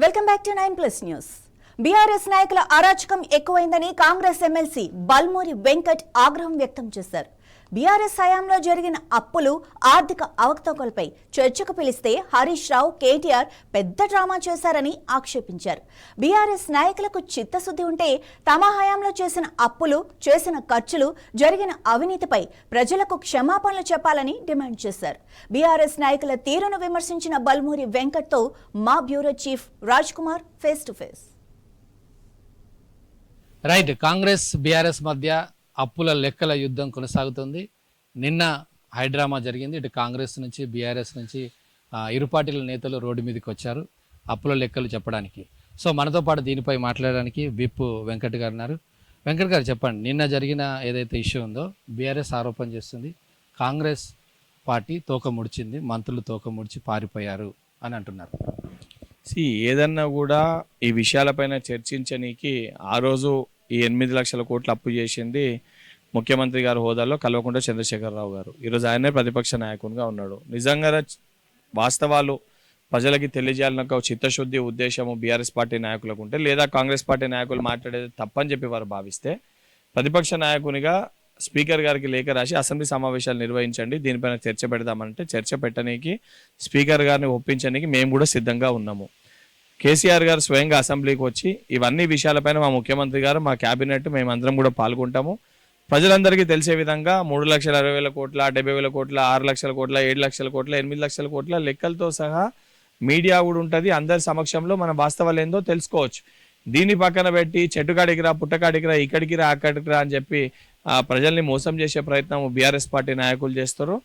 Welcome back to 9+ news. BRS నాయకుల అరాచకం ఎక్కువైందని Congress MLC Balmuri Venkat ఆగ్రహం వ్యక్తం చేశారు. బీఆర్ఎస్ హయాంలో జరిగిన అప్పులు, ఆర్థిక అవకతవకలపై చర్చకు పిలిస్తే హరీష్ రావు, కేటీఆర్ పెద్ద డ్రామా చేశారని ఆక్షేపించారు. బీఆర్ఎస్ నాయకులకు చిత్తశుద్ధి ఉంటే తమ హయాంలో చేసిన అప్పులు, చేసిన ఖర్చులు, జరిగిన అవినీతిపై ప్రజలకు క్షమాపణలు చెప్పాలని డిమాండ్ చేశారు. బీఆర్ఎస్ నాయకుల తీరును విమర్శించిన బల్మూరి వెంకట్తో మా bureau chief Raj Kumar face to face. Right, Congress BRS మధ్య అప్పుల లెక్కల యుద్ధం కొనసాగుతుంది. నిన్న హైడ్రామా జరిగింది. ఇటు కాంగ్రెస్ నుంచి, బీఆర్ఎస్ నుంచి ఇరు పార్టీల నేతలు రోడ్డు మీదకి వచ్చారు అప్పుల లెక్కలు చెప్పడానికి. సో మనతో పాటు దీనిపై మాట్లాడడానికి విప్ వెంకట్ గారు ఉన్నారు. వెంకట్ గారు చెప్పండి, నిన్న జరిగిన ఏదైతే ఇష్యూ ఉందో బీఆర్ఎస్ ఆరోపణ చేస్తుంది కాంగ్రెస్ పార్టీ తోక ముడిచింది, మంత్రులు తోక ముడిచి పారిపోయారు అని అంటున్నారు. ఏదన్నా కూడా ఈ విషయాలపైన చర్చించనీకి ఆ రోజు ఈ 8 లక్షల కోట్లు అప్పు చేసింది ముఖ్యమంత్రి గారి హోదాలో కల్వకుంట్ల చంద్రశేఖరరావు గారు. ఈరోజు ఆయనే ప్రతిపక్ష నాయకునిగా ఉన్నాడు. నిజంగా వాస్తవాలు ప్రజలకి తెలియజేయాలన్న ఒక చిత్తశుద్ధి ఉద్దేశము బీఆర్ఎస్ పార్టీ నాయకులకు ఉంటే, లేదా కాంగ్రెస్ పార్టీ నాయకులు మాట్లాడేది తప్పని చెప్పి వారు భావిస్తే, ప్రతిపక్ష నాయకునిగా స్పీకర్ గారికి లేఖ రాసి అసెంబ్లీ సమావేశాలు నిర్వహించండి, దీనిపైన చర్చ పెడదామంటే చర్చ పెట్టడానికి, స్పీకర్ గారిని ఒప్పించడానికి మేము కూడా సిద్ధంగా ఉన్నాము. కేసీఆర్ గారు స్వయంగా అసెంబ్లీకి వచ్చి ఇవన్నీ విషయాలపైన మా ముఖ్యమంత్రి గారు, మా క్యాబినెట్, మేమందరం కూడా పాల్గొంటాము. ప్రజలందరికీ తెలిసే విధంగా 3,60,000 కోట్ల, 70,000 కోట్ల, 6 లక్షల కోట్ల, 7 లక్షల కోట్ల, 8 లక్షల కోట్ల లెక్కలతో సహా మీడియా కూడా ఉంటుంది. అందరి సమక్షంలో మన వాస్తవాలు ఏందో తెలుసుకోవచ్చు. దీన్ని పక్కన పెట్టి చెట్టుకాడికి రా, పుట్టకాడికి రా, ఇక్కడికి రా, అక్కడికి రా అని చెప్పి ప్రజల్ని మోసం చేసే ప్రయత్నం బీఆర్ఎస్ పార్టీ నాయకులు చేస్తారు.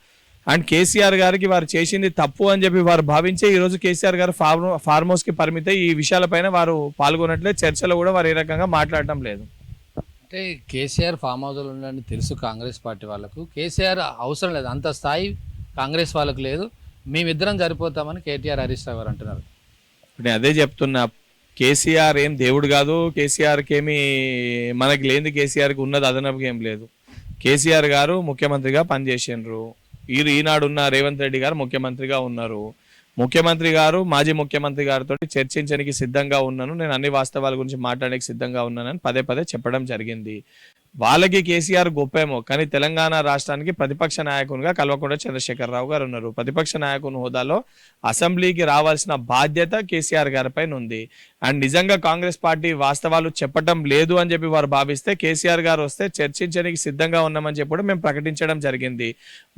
అండ్ కేసీఆర్ గారికి వారు చేసింది తప్పు అని చెప్పి వారు భావించే ఈరోజు కేసీఆర్ గారు ఫార్మ్ హౌస్కి పరిమితే ఈ విషయాలపైన వారు పాల్గొనట్లేదు. చర్చలో కూడా వారు ఏ రకంగా మాట్లాడటం లేదు. అంటే కేసీఆర్ ఫామ్ హౌస్లో ఉందని తెలుసు కాంగ్రెస్ పార్టీ వాళ్ళకు. కేసీఆర్ అవసరం లేదు, అంత స్థాయి కాంగ్రెస్ వాళ్ళకు లేదు, మేమిద్దరం సరిపోతామని కేటీఆర్, హరీష్ రావు గారు అంటున్నారు. నేను అదే చెప్తున్నా, కేసీఆర్ ఏం దేవుడు కాదు, కేసీఆర్కి ఏమి మనకి లేనిది కేసీఆర్కి ఉన్నది అదనపుగా ఏం లేదు. కేసీఆర్ గారు ముఖ్యమంత్రిగా పనిచేసిండ్రు. ఈనాడున్న రేవంత్ రెడ్డి గారు ముఖ్యమంత్రిగా ఉన్నారు. ముఖ్యమంత్రి గారు మాజీ ముఖ్యమంత్రి గారితో చర్చించడానికి సిద్ధంగా ఉన్నాను, నేను అన్ని వాస్తవాల గురించి మాట్లాడడానికి సిద్ధంగా ఉన్నానని పదే పదే చెప్పడం జరిగింది. వాళ్ళకి కేసీఆర్ గొప్పేమో, కానీ తెలంగాణ రాష్ట్రానికి ప్రతిపక్ష నాయకునిగా కల్వకుంట్ల చంద్రశేఖరరావు గారు ఉన్నారు. ప్రతిపక్ష నాయకుని హోదాలో అసెంబ్లీకి రావాల్సిన బాధ్యత కేసీఆర్ గారిపైన ఉంది. అండ్ నిజంగా కాంగ్రెస్ పార్టీ వాస్తవాలు చెప్పడం లేదు అని చెప్పి వారు భావిస్తే, కేసీఆర్ గారు వస్తే చర్చించడానికి సిద్ధంగా ఉన్నామని చెప్పి కూడా మేము ప్రకటించడం జరిగింది.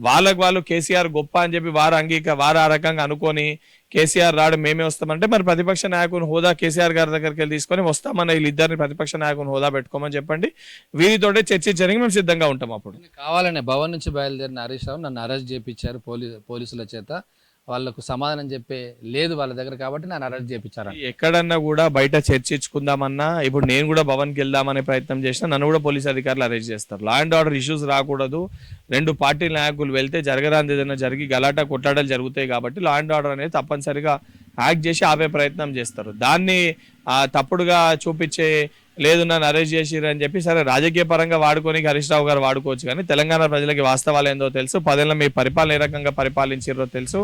వాళ్ళు కేసీఆర్ గొప్ప అని చెప్పి వారు ఆ రకంగా అనుకొని కేసీఆర్ రాడు, మేమే వస్తామంటే మరి ప్రతిపక్ష నాయకుని హోదా కేసీఆర్ గారి దగ్గరికి వెళ్ళి తీసుకొని వస్తామన్న వీళ్ళిద్దరిని ప్రతిపక్ష నాయకుని హోదా పెట్టుకోమని చెప్పండి, వీరితోటే చర్చించడానికి మేము సిద్ధంగా ఉంటాం. అప్పుడు కావాలనే భవన్ నుంచి బయలుదేరిన హరీష్ రావు నన్ను అరెస్ట్ చేయించారు పోలీసుల చేత, వాళ్ళకు సమాధానం చెప్పే లేదు వాళ్ళ దగ్గర, కాబట్టి నన్ను అరెస్ట్ చేయించారు. ఎక్కడన్నా కూడా బయట చర్చించుకుందామన్నా, ఇప్పుడు నేను కూడా భవన్కి వెళ్దామనే ప్రయత్నం చేసినా నన్ను కూడా పోలీసు అధికారులు అరెస్ట్ చేస్తారు. లా అండ్ ఆర్డర్ ఇష్యూస్ రాకూడదు, 2 పార్టీ నాయకులు వెళ్తే జరగరాంది ఏదైనా జరిగి గలాటా కొట్లాటలు జరుగుతాయి కాబట్టి లా అండ్ ఆర్డర్ అనేది తప్పనిసరిగా యాక్ట్ చేసి ఆపే ప్రయత్నం చేస్తారు. దాన్ని తప్పుడుగా చూపించే లేదు నన్ను అరెస్ట్ చేసిరు అని చెప్పి, సరే రాజకీయ పరంగా వాడుకోనికి హరీష్ రావు గారు వాడుకోవచ్చు, కానీ తెలంగాణ ప్రజలకి వాస్తవాలు ఏందో తెలుసు. 10 ఏళ్ళ మీ పరిపాలన ఏ రకంగా పరిపాలించారో తెలుసు.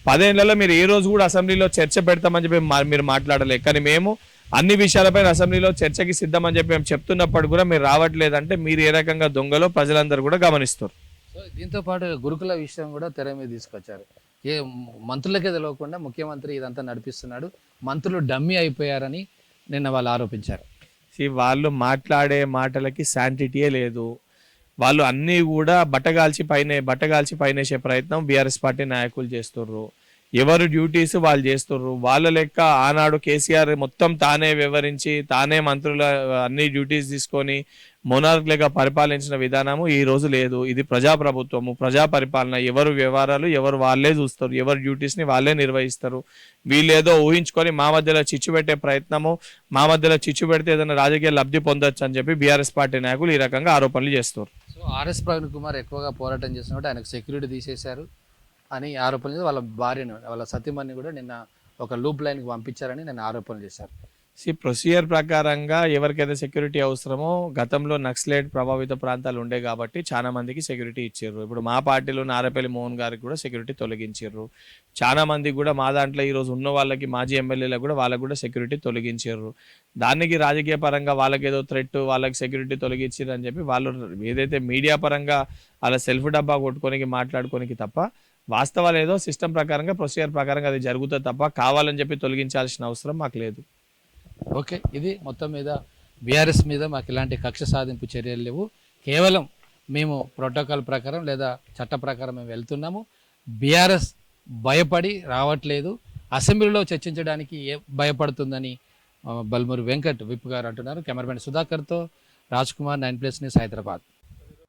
10 ఏళ్లలో మీరు ఏ రోజు కూడా అసెంబ్లీలో చర్చ పెడతామని చెప్పి మీరు మాట్లాడలేదు. కానీ మేము అన్ని విషయాలపైన అసెంబ్లీలో చర్చకి సిద్ధమని చెప్పి మేము చెప్తున్నప్పుడు కూడా మీరు రావట్లేదంటే మీరు ఏ రకంగా దొంగలో ప్రజలందరూ కూడా గమనిస్తారు. సో దీంతో పాటు గురుకుల విషయం కూడా తెర మీద తీసుకొచ్చారు. మంత్రులకే తెలియకుండా ముఖ్యమంత్రి ఇదంతా నడిపిస్తున్నాడు, మంత్రులు డమ్మీ అయిపోయారని నిన్న వాళ్ళు ఆరోపించారు. వాళ్ళు మాట్లాడే మాటలకి శాంటిటీయే లేదు. వాళ్ళు అన్నీ కూడా బట్టగాల్చి పైనేసే ప్రయత్నం బీఆర్ఎస్ పార్టీ నాయకులు చేస్తుర్రు. ఎవరు డ్యూటీస్ వాళ్ళు చేస్తుర్రు. వాళ్ళ లెక్క ఆనాడు కేసీఆర్ మొత్తం తానే వివరించి, తానే మంత్రుల అన్ని డ్యూటీస్ తీసుకొని మొనార్క్ లెక్క పరిపాలించిన విధానము ఈ రోజు లేదు. ఇది ప్రజాప్రభుత్వము, ప్రజా పరిపాలన. ఎవరు వ్యవహారాలు ఎవరు వాళ్ళే చూస్తారు, ఎవరు డ్యూటీస్ని వాళ్ళే నిర్వహిస్తారు. వీళ్ళేదో ఊహించుకొని మా మధ్యలో చిచ్చు పెట్టే ప్రయత్నము, మా మధ్యలో చిచ్చు పెడితే ఏదైనా రాజకీయ లబ్ధి పొందొచ్చు అని చెప్పి బీఆర్ఎస్ పార్టీ నాయకులు ఈ రకంగా ఆరోపణలు చేస్తారు. సో ఆర్ఎస్ ప్రవీణ్ కుమార్ ఎక్కువగా పోరాటం చేస్తున్నట్టు ఆయనకు సెక్యూరిటీ తీసేశారు అని ఆరోపణలు చేసి వాళ్ళ భార్యను, వాళ్ళ సతీమణిని కూడా నిన్న ఒక లూప్ లైన్కి పంపించారని నేను ఆరోపణలు చేశారు. ప్రొసీజర్ ప్రకారంగా ఎవరికైతే సెక్యూరిటీ అవసరమో గతంలో నక్సలైట్ ప్రభావిత ప్రాంతాలు ఉండే కాబట్టి చాలా మందికి సెక్యూరిటీ ఇచ్చారు. ఇప్పుడు మా పార్టీలో నారపల్లి మోహన్ గారికి కూడా సెక్యూరిటీ తొలగించారు. చాలా మందికి కూడా మా దాంట్లో ఈరోజు ఉన్న వాళ్ళకి మాజీ ఎమ్మెల్యేలకు కూడా వాళ్ళకు కూడా సెక్యూరిటీ తొలగించారు. దానికి రాజకీయ పరంగా వాళ్ళకి ఏదో థ్రెట్ వాళ్ళకి సెక్యూరిటీ తొలగించారు అని చెప్పి వాళ్ళు ఏదైతే మీడియా పరంగా అలా సెల్ఫ్ డబ్బా కొట్టుకోనికి మాట్లాడుకోనికి తప్ప వాస్తవాలు ఏదో సిస్టమ్ ప్రకారంగా ప్రొసీజర్ ప్రకారంగా అది జరుగుతుంది తప్ప కావాలని చెప్పి తొలగించాల్సిన అవసరం మాకు లేదు. ఓకే, ఇది మొత్తం మీద బీఆర్ఎస్ మీద మాకు ఇలాంటి కక్ష సాధింపు చర్యలు లేవు. కేవలం మేము ప్రోటోకాల్ ప్రకారం లేదా చట్ట ప్రకారం మేము వెళ్తున్నాము. బీఆర్ఎస్ భయపడి రావట్లేదు, అసెంబ్లీలో చర్చించడానికి భయపడుతుందని బల్మూరి వెంకట్ విప్ గారు అంటున్నారు. కెమెరామెన్ సుధాకర్తో రాజ్ కుమార్, 9+ న్యూస్, హైదరాబాద్.